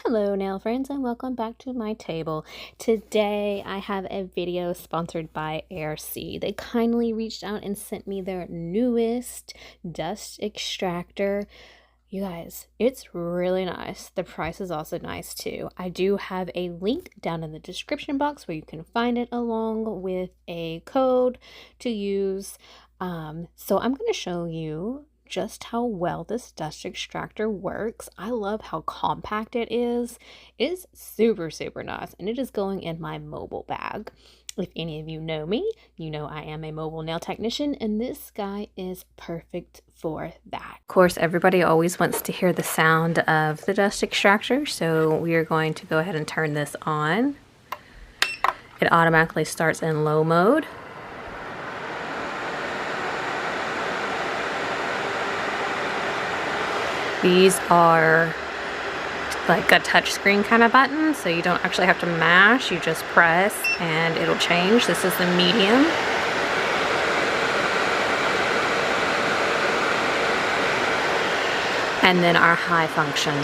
Hello nail friends and welcome back to my table. Today I have a video sponsored by AIRSEE. They kindly reached out and sent me their newest dust extractor. You guys, it's really nice. The price is also nice too. I do have a link down in the description box where you can find it along with a code to use. So I'm going to show you just how well this dust extractor works. I love how compact it is. It is super nice, and it is going in my mobile bag. If any of you know me, you know I am a mobile nail technician, and this guy is perfect for that. Of course, everybody always wants to hear the sound of the dust extractor, so we are going to go ahead and turn this on. It automatically starts in low mode. These are like a touch screen kind of button, so you don't actually have to mash, you just press and it'll change. This is the medium. And then our high function.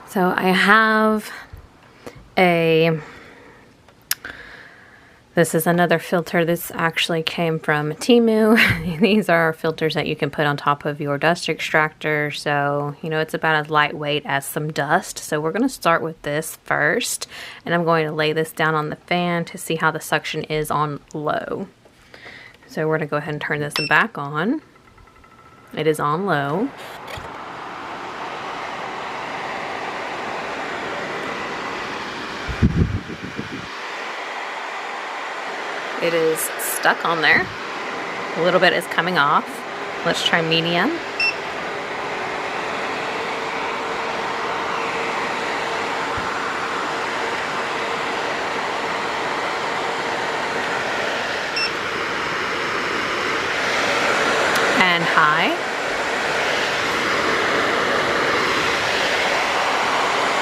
So I have this is another filter. This actually came from Temu. These are filters that you can put on top of your dust extractor. So, you know, it's about as lightweight as some dust. So we're going to start with this first. And I'm going to lay this down on the fan to see how the suction is on low. So we're going to go ahead and turn this back on. It is on low. It is stuck on there. A little bit is coming off. Let's try medium. And high.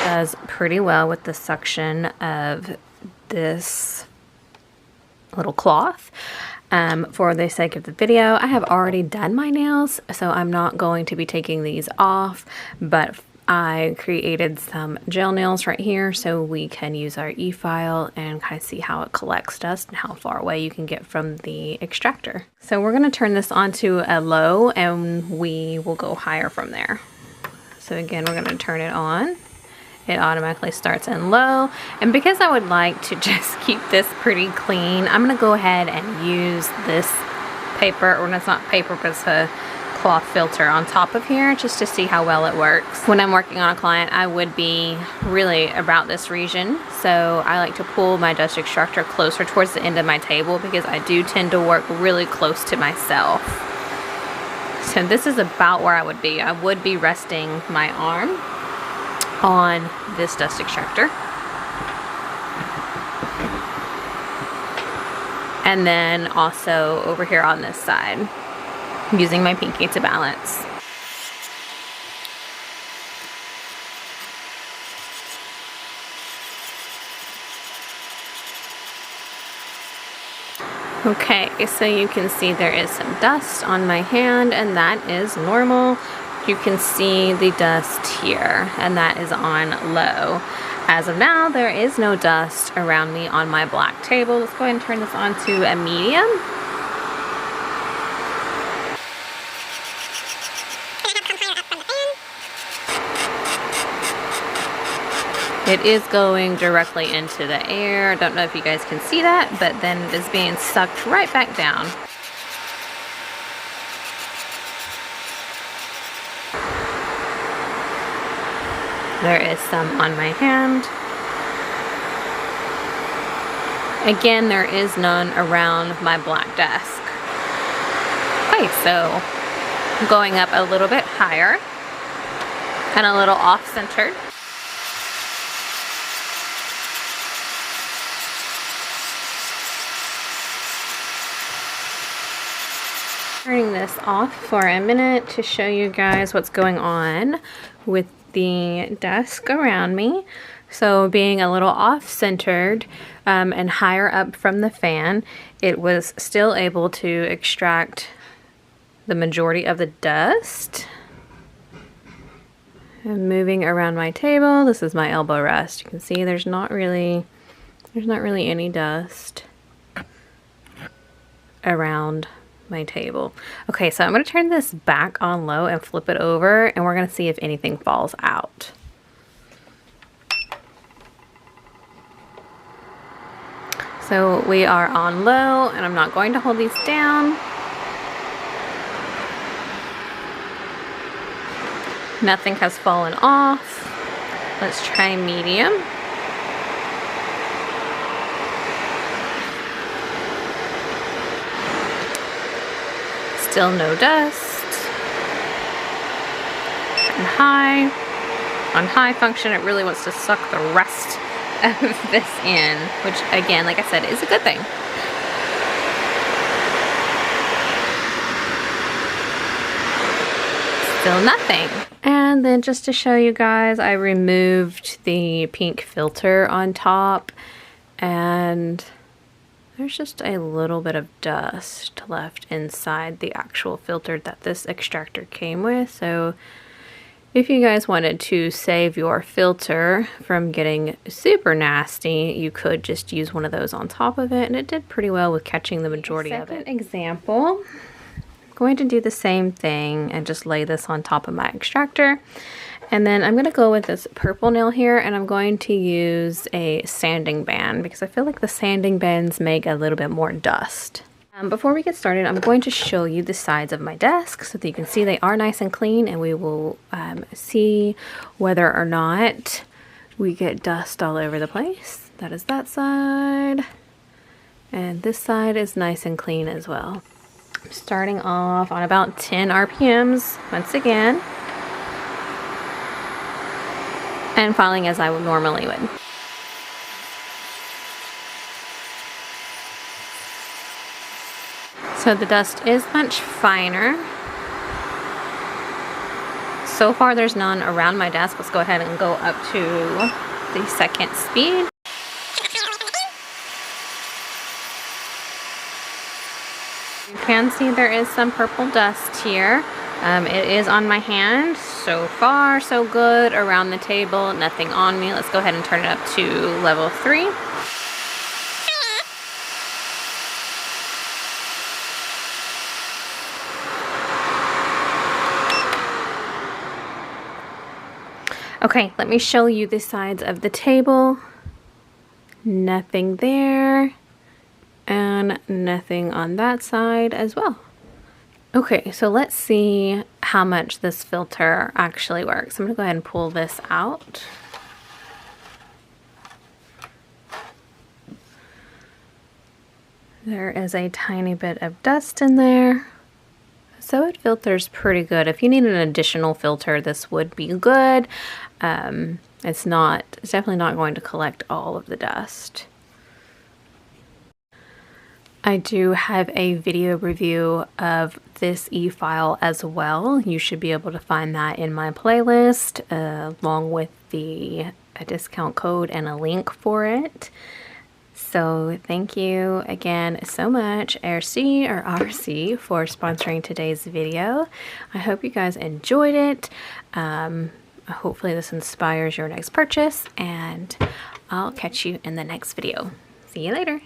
Does pretty well with the suction of this little cloth. For the sake of the video, I have already done my nails, so I'm not going to be taking these off, but I created some gel nails right here so we can use our Efile and kind of see how it collects dust and how far away you can get from the extractor. So we're going to turn this on to a low and we will go higher from there. So again, we're going to turn it on. It automatically starts in low, and because I would like to just keep this pretty clean, I'm going to go ahead and use this paper, or it's not paper, but it's a cloth filter on top of here just to see how well it works. When I'm working on a client, I would be really about this region, so I like to pull my dust extractor closer towards the end of my table because I do tend to work really close to myself. So this is about where I would be. I would be resting my arm on this dust extractor, and then also over here on this side, using my pinky to balance. Okay, so you can see there is some dust on my hand, and that is normal. You can see the dust here, and that is on low. As of now, there is no dust around me on my black table. Let's go ahead and turn this on to a medium. It is going directly into the air. I don't know if you guys can see that, but then it is being sucked right back down. There is some on my hand. Again, there is none around my black desk. Okay, so going up a little bit higher and a little off-centered. Turning this off for a minute to show you guys what's going on with the desk around me. So being a little off-centered and higher up from the fan, it was still able to extract the majority of the dust. And moving around my table, this is my elbow rest. You can see there's not really any dust around my table. Okay, so I'm going to turn this back on low and flip it over, and we're going to see if anything falls out. So we are on low, and I'm not going to hold these down. Nothing has fallen off. Let's try medium. Still no dust. And high. On high function, it really wants to suck the rest of this in, which again, like I said, is a good thing. Still nothing. And then just to show you guys, I removed the pink filter on top, and there's just a little bit of dust left inside the actual filter that this extractor came with. So if you guys wanted to save your filter from getting super nasty, you could just use one of those on top of it, and it did pretty well with catching the majority of it. Example, I'm going to do the same thing and just lay this on top of my extractor. And then I'm going to go with this purple nail here, and I'm going to use a sanding band because I feel like the sanding bands make a little bit more dust. Before we get started, I'm going to show you the sides of my desk so that you can see they are nice and clean, and we will see whether or not we get dust all over the place. That is that side, and this side is nice and clean as well. I'm starting off on about 10 RPMs once again, and filing as I would normally would. So the dust is much finer. So far there's none around my desk. Let's go ahead and go up to the second speed. You can see there is some purple dust here. It is on my hand. So far so good. Around the table, nothing on me. Let's go ahead and turn it up to level 3. Okay, let me show you the sides of the table. Nothing there, and nothing on that side as well. Okay, so let's see how much this filter actually works. I'm gonna go ahead and pull this out. There is a tiny bit of dust in there. So it filters pretty good. If you need an additional filter, this would be good. It's definitely not going to collect all of the dust. I do have a video review of this Efile as well. You should be able to find that in my playlist, along with a discount code and a link for it. So thank you again so much, AIRSEE for sponsoring today's video. I hope you guys enjoyed it. Hopefully this inspires your next purchase, and I'll catch you in the next video. See you later.